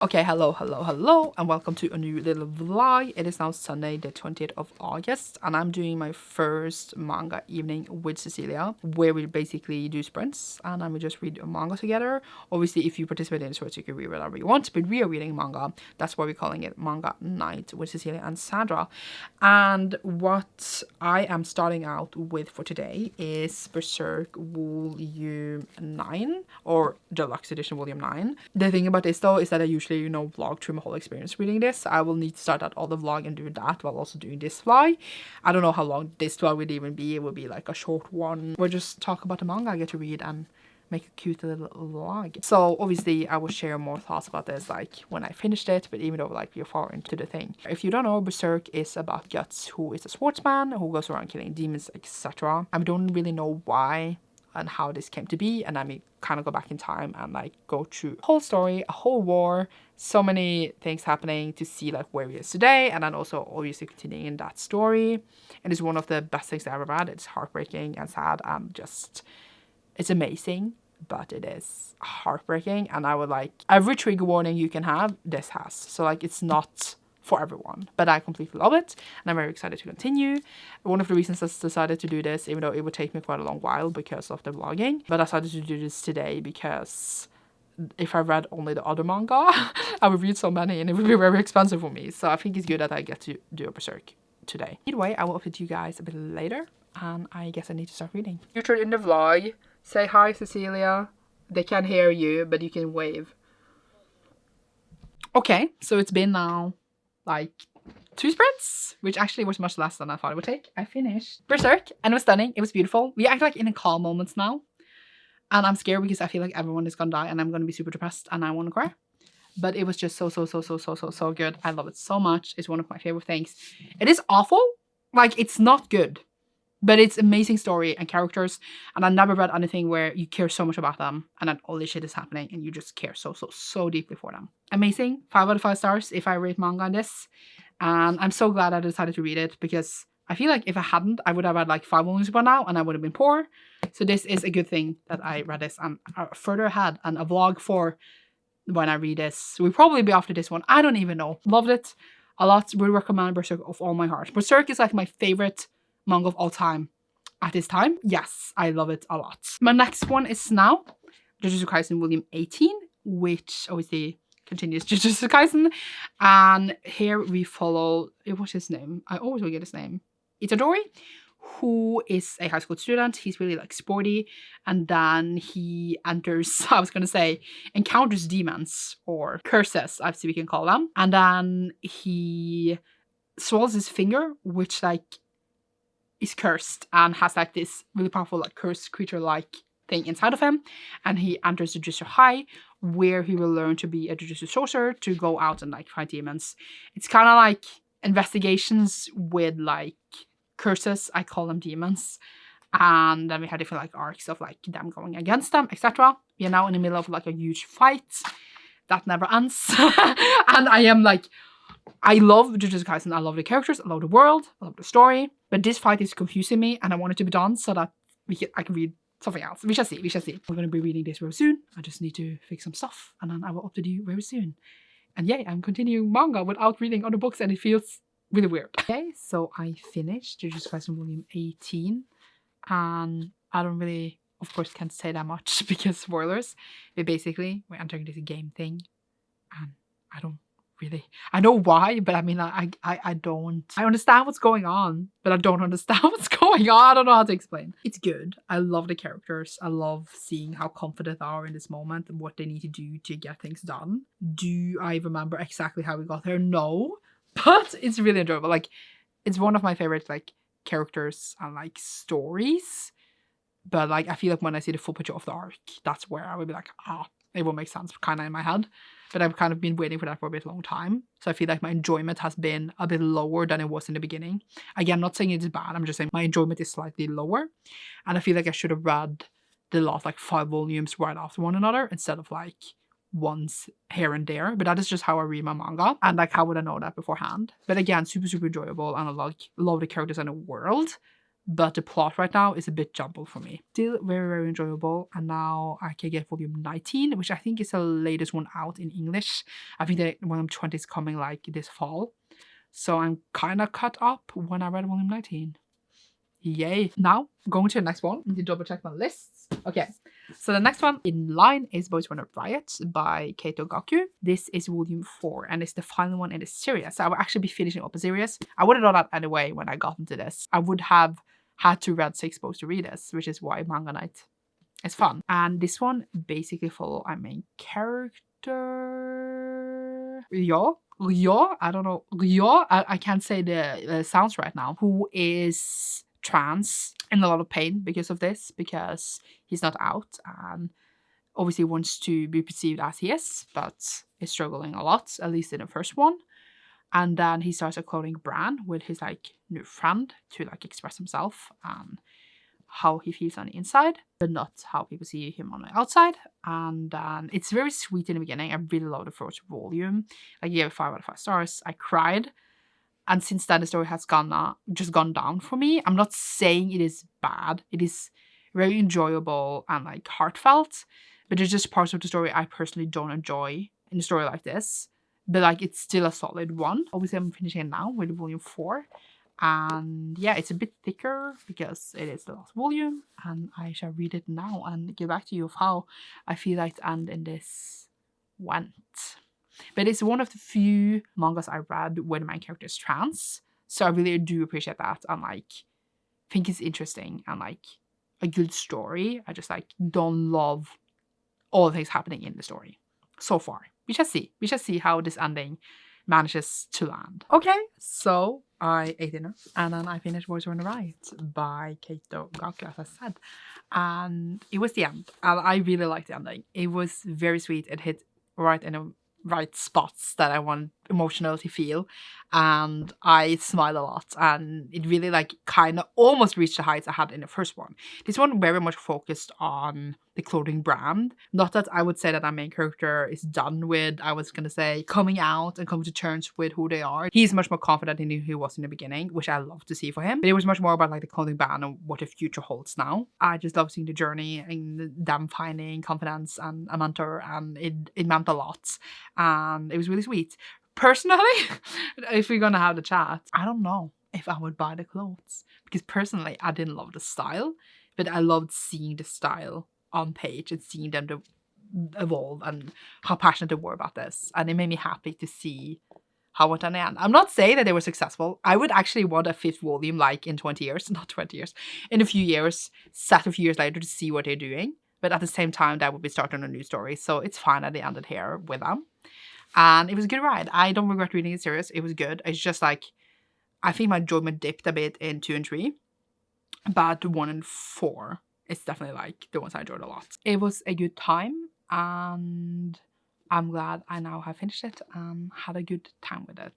Okay, hello, and welcome to a new little vlog. It is now Sunday, the 20th of August, and I'm doing my first manga evening with Cecilia, where we basically do sprints, and then we just read a manga together. Obviously, if you participate in the sprints, you can read whatever you want, but we are reading manga. That's why we're calling it Manga Night with Cecilia and Sandra. And what I am starting out with for today is Berserk Volume 9, or Deluxe Edition Volume 9. The thing about this, though, is that I usually vlog through my whole experience reading this. I will need to start out all the vlog and do that while also doing this vlog. I don't know how long this vlog would even be. It will be like a short one. We'll just talk about the manga I get to read and make a cute little vlog. So obviously I will share more thoughts about this like when I finished it, but even though like we're far into the thing. If you don't know, Berserk is about Guts, who is a sportsman who goes around killing demons, etc. I don't really know why and how this came to be, and I may kind of go back in time and like go through a whole story, a whole war, so many things happening to see like where he is today, and then also obviously continuing in that story. And it's one of the best things I ever read. It's heartbreaking and sad and just, it's amazing, but it is heartbreaking. And I would like, every trigger warning you can have, this has. So like it's not for everyone, but I completely love it and I'm very excited to continue. One of the reasons I decided to do this, even though it would take me quite a long while because of the vlogging, but I decided to do this today because if I read only the other manga, I would read so many and it would be very expensive for me. So I think it's good that I get to do a Berserk today. Either way, I will update you guys a bit later, and I guess I need to start reading. You turn in the vlog, say hi Cecilia. They can't hear you, but you can wave. Okay, so it's been now like 2 sprints, which actually was much less than I thought it would take. I finished Berserk and it was stunning. It was beautiful. We act like in a calm moments now, and I'm scared because I feel like everyone is gonna die and I'm gonna be super depressed and I want to cry. But it was just so good. I love it so much. It's one of my favorite things. It is awful, like it's not good, but it's amazing story and characters, and I never read anything where you care so much about them and then all this shit is happening and you just care so deeply for them. Amazing. 5 out of 5 stars if I rate manga on this, and I'm so glad I decided to read it because I feel like if I hadn't, I would have had like 5 volumes by now and I would have been poor. So this is a good thing that I read this and further ahead, and a vlog for when I read this. We'll probably be after this one. I don't even know. Loved it a lot. Would recommend Berserk of all my heart. Berserk is like my favorite manga of all time at this time. Yes, I love it a lot. My next one is now Jujutsu Kaisen Volume 18, which obviously continues Jujutsu Kaisen. And here we follow, what's his name? I always forget his name. Itadori, who is a high school student. He's really like sporty, and then he enters, I was gonna say, encounters demons or curses, as we can call them. And then he swallows his finger, which like is cursed and has like this really powerful like cursed creature like thing inside of him, and he enters the Jujutsu High, where he will learn to be a Jujutsu sorcerer to go out and like fight demons. It's kind of like investigations with like curses. I call them demons, and then we had different like arcs of like them going against them, etc. We are now in the middle of like a huge fight that never ends. And I am like, I love Jujutsu Kaisen. I love the characters, I love the world, I love the story, but this fight is confusing me and I want it to be done so that I can read something else. We shall see. I'm going to be reading this very soon. I just need to fix some stuff and then I will update you very soon. And yay, I'm continuing manga without reading other books and it feels really weird. Okay, so I finished Jujutsu Kaisen Volume 18, and I don't really, of course, can't say that much because spoilers. But basically, we're entering this game thing, and I know why, but I mean, I understand what's going on, but I don't understand what's going on. I don't know how to explain. It's good. I love the characters. I love seeing how confident they are in this moment and what they need to do to get things done. Do I remember exactly how we got there? No, but it's really enjoyable. Like, it's one of my favorite like characters and like stories. But like, I feel like when I see the full picture of the arc, that's where I would be like, it will make sense kind of in my head. But I've kind of been waiting for that for a bit long time. So I feel like my enjoyment has been a bit lower than it was in the beginning. Again, I'm not saying it's bad. I'm just saying my enjoyment is slightly lower. And I feel like I should have read the last like 5 volumes right after one another instead of like once here and there. But that is just how I read my manga. And like, how would I know that beforehand? But again, super enjoyable. And I love the characters and the world. but the plot right now is a bit jumbled for me. Still very, very enjoyable, and now I can get volume 19, which I think is the latest one out in English. I think that volume 20 is coming like this fall, so I'm kind of caught up when I read volume 19. Yay. Now, going to the next one. I need to double check my lists. Okay, so the next one in line is Boys Wanna Riot by Keito Gaku. This is volume 4, and it's the final one in the series. So I will actually be finishing up a series. I would have done that anyway when I got into this. I would have had to read 6 books to read this, which is why Manga Night is fun. And this one basically follows our main character, Ryo, I don't know, Ryo, I can't say the sounds right now, who is trans, in a lot of pain because of this, because he's not out and obviously wants to be perceived as he is, but is struggling a lot, at least in the first one. And then he starts a clothing brand with his like new friend to like express himself and how he feels on the inside, but not how people see him on the outside. And it's very sweet in the beginning. I really love the first volume. I gave it 5 out of 5 stars. I cried. And since then, the story has just gone down for me. I'm not saying it is bad. It is very enjoyable and like heartfelt. But there's just parts of the story I personally don't enjoy in a story like this. But like, it's still a solid one. Obviously, I'm finishing it now with volume 4. And yeah, it's a bit thicker because it is the last volume. And I shall read it now and get back to you of how I feel like the end in this went. But it's one of the few mangas I read where the main character is trans. So I really do appreciate that and like think it's interesting and like a good story. I just like don't love all the things happening in the story so far. We shall see. We shall see how this ending manages to land. Okay, so I ate dinner and then I finished Boys Wanna Riot by Keito Gaku, as I said. And it was the end. And I really liked the ending. It was very sweet. It hit right in the right spots that I want emotional to feel, and I smiled a lot, and it really like kind of almost reached the heights I had in the first one. This one very much focused on the clothing brand. Not that I would say that our main character is done with, I was gonna say, coming out and coming to terms with who they are. He's much more confident than he was in the beginning, which I love to see for him. But it was much more about like the clothing brand and what the future holds now. I just love seeing the journey and them finding confidence and a mentor, and it meant a lot. And it was really sweet. Personally, if we're gonna have the chat, I don't know if I would buy the clothes, because personally I didn't love the style, but I loved seeing the style on page and seeing them evolve and how passionate they were about this, and it made me happy to see how it went in the end. I'm not saying that they were successful. I would actually want a 5th volume like in 20 years, not 20 years, in a few years, set a few years later to see what they're doing. But at the same time, that would be starting a new story, so it's fine that they ended here with them. And it was a good ride. I don't regret reading the series. It was good. It's just like, I think my enjoyment dipped a bit in 2 and 3. But 1 and 4 is definitely like the ones I enjoyed a lot. It was a good time. And I'm glad I now have finished it and had a good time with it.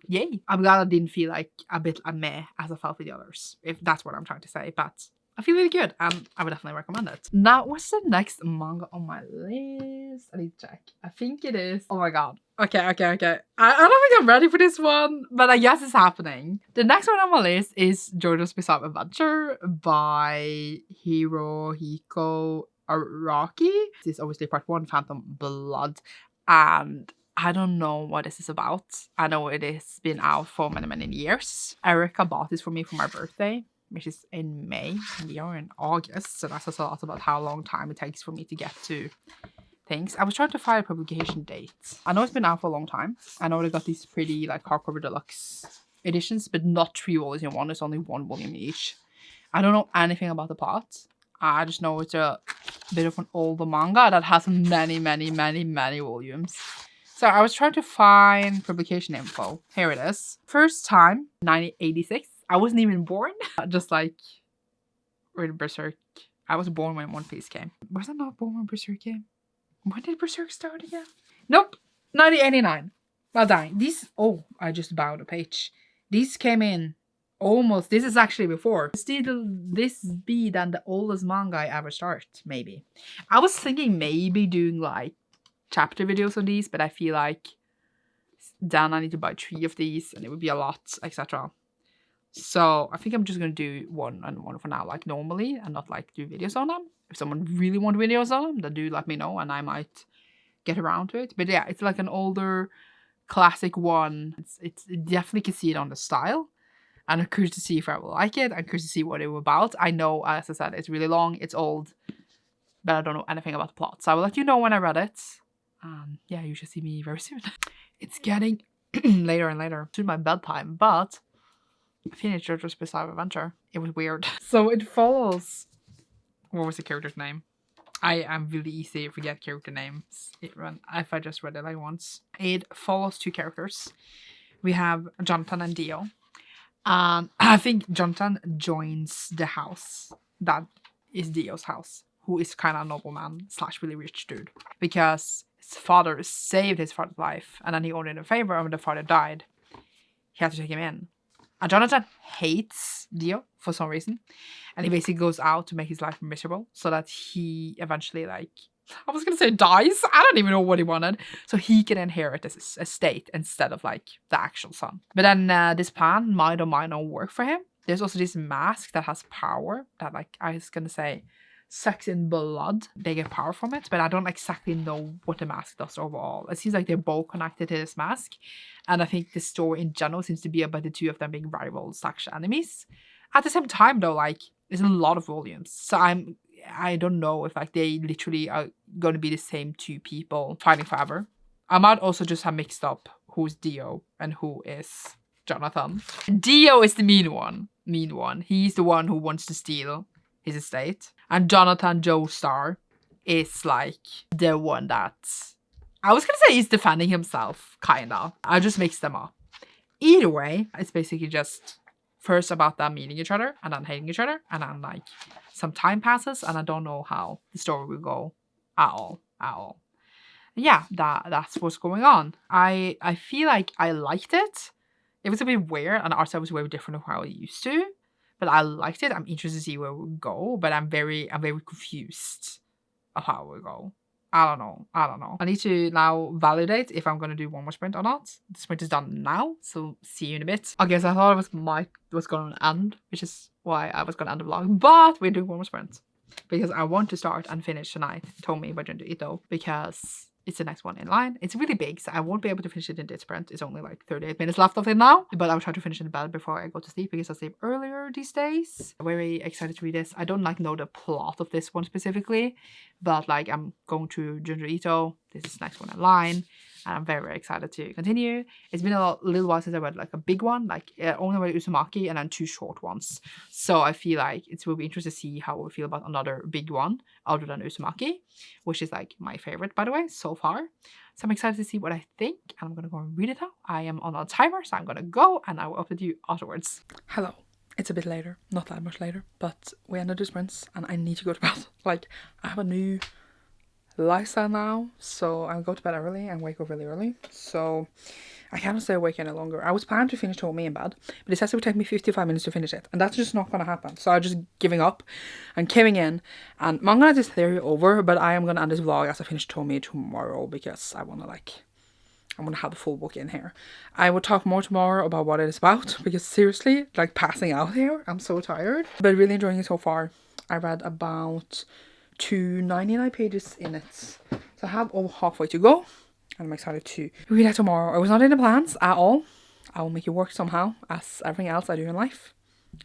Yay. I'm glad I didn't feel like a bit a meh as I felt with the others. If that's what I'm trying to say. But I feel really good and I would definitely recommend it. Now, what's the next manga on my list? I need to check. I think it is. Oh my god. Okay. I don't think I'm ready for this one, but I guess it's happening. The next one on my list is JoJo's Bizarre Adventure by Hirohiko Araki. This is obviously part 1, Phantom Blood. And I don't know what this is about. I know it has been out for many, many years. Erica bought this for me for my birthday, which is in May, and we are in August, so that says a lot about how long time it takes for me to get to things. I was trying to find a publication date. I know it's been out for a long time. I know they got these pretty like hardcover deluxe editions, but not 3 volumes in one. It's only 1 volume each. I don't know anything about the plot. I just know it's a bit of an older manga that has many volumes. So I was trying to find publication info. Here it is. First time, 1986. I wasn't even born. Just like with Berserk. I was born when One Piece came. Was I not born when Berserk came? When did Berserk start again? Nope. 1989. Well dang. These, oh, I just bowed a page. These came in almost, this is actually before. Still, this be than the oldest manga I ever start, maybe. I was thinking maybe doing like chapter videos on these, but I feel like then I need to buy 3 of these and it would be a lot, etc. So I think I'm just gonna do one and one for now, like normally, and not like do videos on them. If someone really want videos on them, then do let me know and I might get around to it. But yeah, it's like an older classic one. It's definitely can see it on the style. And I'm curious to see if I will like it. I'm curious to see what it was about. I know, as I said, it's really long, it's old, but I don't know anything about the plot. So I will let you know when I read it. Yeah, you should see me very soon. It's getting later and later to my bedtime, but I finished JoJo's Bizarre Adventure. It was weird. So it follows... What was the character's name? I'm really easy to forget character names if I just read it like once. It follows two characters. We have Jonathan and Dio. I think Jonathan joins the house that is Dio's house, who is kind of a nobleman / really rich dude. Because his father saved his father's life, and then he owed it in favor, and when the father died, he had to take him in. And Jonathan hates Dio for some reason. And he basically goes out to make his life miserable so that he eventually, like, I was going to say dies. I don't even know what he wanted. So he can inherit this estate instead of, like, the actual son. But then this plan might or might not work for him. There's also this mask that has power that, like, I was going to say sucks in blood. They get power from it, but I don't exactly know what the mask does overall. It seems like they're both connected to this mask. And I think the story in general seems to be about the two of them being rivals / enemies. At the same time, though, like, there's a lot of volumes. So I don't know if, like, they literally are going to be the same two people fighting forever. I might also just have mixed up who's Dio and who is Jonathan. Dio is the mean one. He's the one who wants to steal his estate. And Jonathan Joestar is, like, the one that... I was going to say he's defending himself, kinda. I just mixed them up. Either way, it's basically just... First about them meeting each other and then hating each other, and then like some time passes and I don't know how the story will go at all. Yeah, that's what's going on. I feel like I liked it. It was a bit weird and the art style was very different from how I used to, but I liked it. I'm interested to see where we'll go, but I'm very confused of how it will go. I don't know. I need to now validate if I'm going to do one more sprint or not. The sprint is done now, so see you in a bit. Okay, so I thought it was going to end, which is why I was going to end the vlog. But we're doing one more sprint. Because I want to start and finish tonight Tomi by Junji Ito. Because it's the next one in line. It's really big, so I won't be able to finish it in this sprint. It's only like 38 minutes left of it now. But I will try to finish it in bed before I go to sleep because I sleep earlier these days. I'm very excited to read this. I don't like know the plot of this one specifically. But like I'm going to Junji Ito. This is the next one in line. And I'm very, very excited to continue. It's been a little while since I read like a big one. Like only read Uzumaki and then 2 short ones. So I feel like it will be interesting to see how we feel about another big one other than Uzumaki. Which is like my favorite, by the way, so far. So I'm excited to see what I think. And I'm going to go and read it now. I am on a timer, so I'm going to go and I will update you afterwards. Hello. It's a bit later. Not that much later. But we ended the sprints and I need to go to bed. Like, I have a new... lifestyle now, so I go to bed early and wake up really early, so I can't stay awake any longer. I was planning to finish Tomi in bed, but it says it would take me 55 minutes to finish it, and that's just not gonna happen. So I'm just giving up and caving in, and Manga is theory over, but I am gonna end this vlog as I finish Tomi tomorrow because I want to have the full book in here. I will talk more tomorrow about what it is about because seriously, like passing out here, I'm so tired, but really enjoying it so far. I read about 299 pages in it, so I have over halfway to go and I'm excited to read it tomorrow. It was not in the plans at all. I will make it work somehow, as everything else I do in life,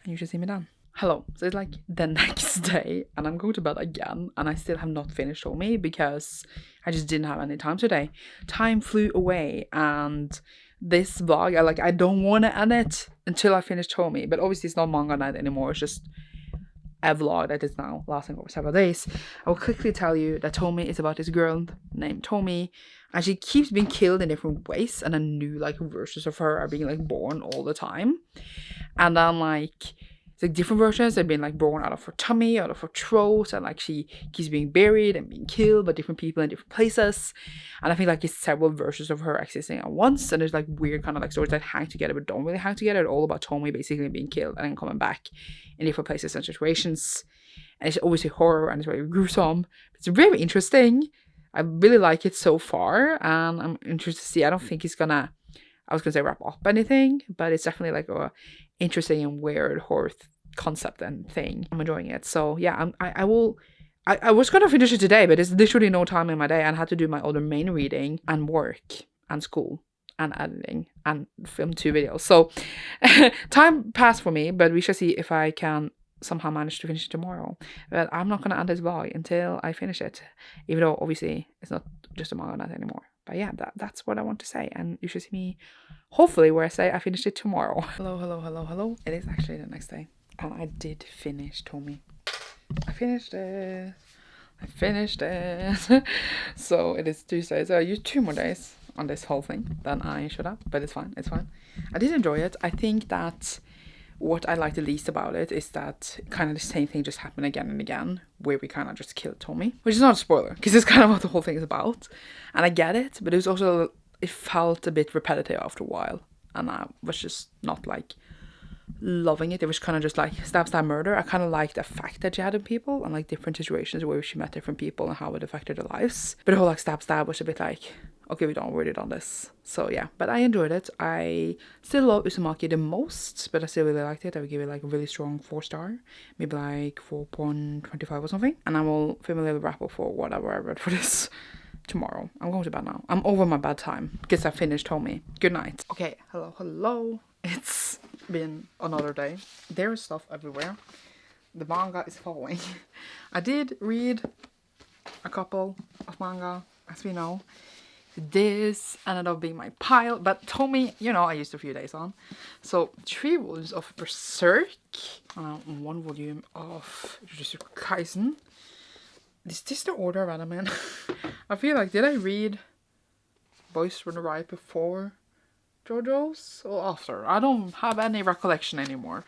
and you should see me then. Hello, so it's like the next day and I'm going to bed again and I still have not finished Tomi because I just didn't have any time today. Time flew away and this vlog, I don't want to end it until I finish Tomi, but obviously it's not manga night anymore, it's just a vlog that is now lasting over several days. I will quickly tell you that Tomi is about this girl named Tomi, and she keeps being killed in different ways, and then new like versions of her are being like born all the time. And then like it's like different versions have been like born out of her tummy, out of her throat, and like she keeps being buried and being killed by different people in different places. And I think like it's several versions of her existing at once, and there's like weird kind of like stories that hang together but don't really hang together. It's all about Tomi basically being killed and then coming back in different places and situations. And it's obviously horror and it's very gruesome. It's very interesting. I really like it so far, and I'm interested to see. I don't think it's gonna I was gonna say wrap up anything, but it's definitely like a interesting and weird horror concept and thing. I'm enjoying it. So yeah, I was gonna finish it today, but there's literally no time in my day, and I had to do my other main reading and work and school and editing and film 2 videos. So time passed for me, but we shall see if I can somehow manage to finish it tomorrow. But I'm not gonna end this vlog until I finish it, even though obviously it's not just a manga night anymore. But yeah, that's what I want to say, and you should see me hopefully where I say I finished it tomorrow. Hello. It is actually the next day, and I did finish Tommy. I finished it. So it is Tuesday, so I used 2 more days on this whole thing than I should have, but it's fine. I did enjoy it. I think that what I like the least about it is that kind of the same thing just happened again and again, where we kind of just killed Tommy, which is not a spoiler because it's kind of what the whole thing is about, and I get it, but it was also, it felt a bit repetitive after a while, and I was just not like loving it. It was kind of just like stab murder. I kind of liked the fact that she had in people and like different situations where she met different people and how it affected their lives, but the whole like stab was a bit like, okay, we don't really done this. So yeah, but I enjoyed it. I still love Uzumaki the most, but I still really liked it. I would give it like a really strong 4-star, maybe like 4.25 or something, and I will film a little wrap up for whatever I read for this tomorrow. I'm going to bed now. I'm over my bedtime because I finished Tommy. Good night. Okay, hello. It's been another day. There is stuff everywhere. The manga is falling. I did read a couple of manga, as we know. This ended up being my pile, but Tommy, you know, I used a few days on. So 3 volumes of Berserk, 1 volume of Jujutsu Kaisen. Is this the order of anime? I feel like, did I read Boys from the Riot before JoJo's or after? I don't have any recollection anymore.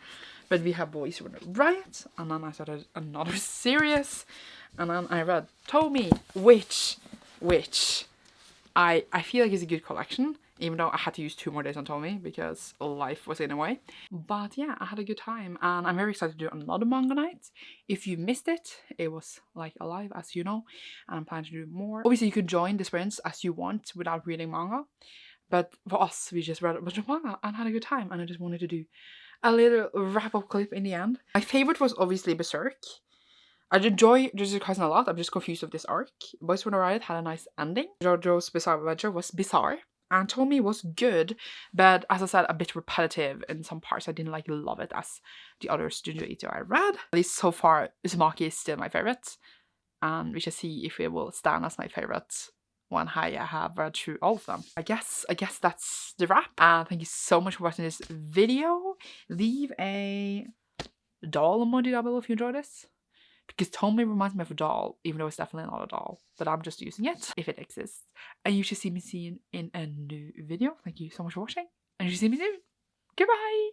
But we have Boys from the Riot, and then I started another series, and then I read Tommy, which I feel like it's a good collection, even though I had to use 2 more days on Tommy because life was in a way. But yeah, I had a good time, and I'm very excited to do another manga night. If you missed it, it was like alive, as you know, and I'm planning to do more. Obviously, you could join the sprints as you want without reading manga, but for us, we just read a bunch of manga and had a good time, and I just wanted to do a little wrap-up clip in the end. My favorite was obviously Berserk. I enjoy Jujutsu Kaisen a lot. I'm just confused with this arc. Boys from the Riot had a nice ending. JoJo's Bizarre Adventure was bizarre, and Tommy was good, but as I said, a bit repetitive in some parts. I didn't like love it as the other Studio Ito I read. At least so far, Uzumaki is still my favorite, and we shall see if it will stand as my favorite when I have read through all of them. I guess that's the wrap. And thank you so much for watching this video. Leave a doll emoji down below if you enjoyed this, because Tommy reminds me of a doll, even though it's definitely not a doll, but I'm just using it if it exists. And you should see me soon in a new video. Thank you so much for watching, and you should see me soon. Goodbye.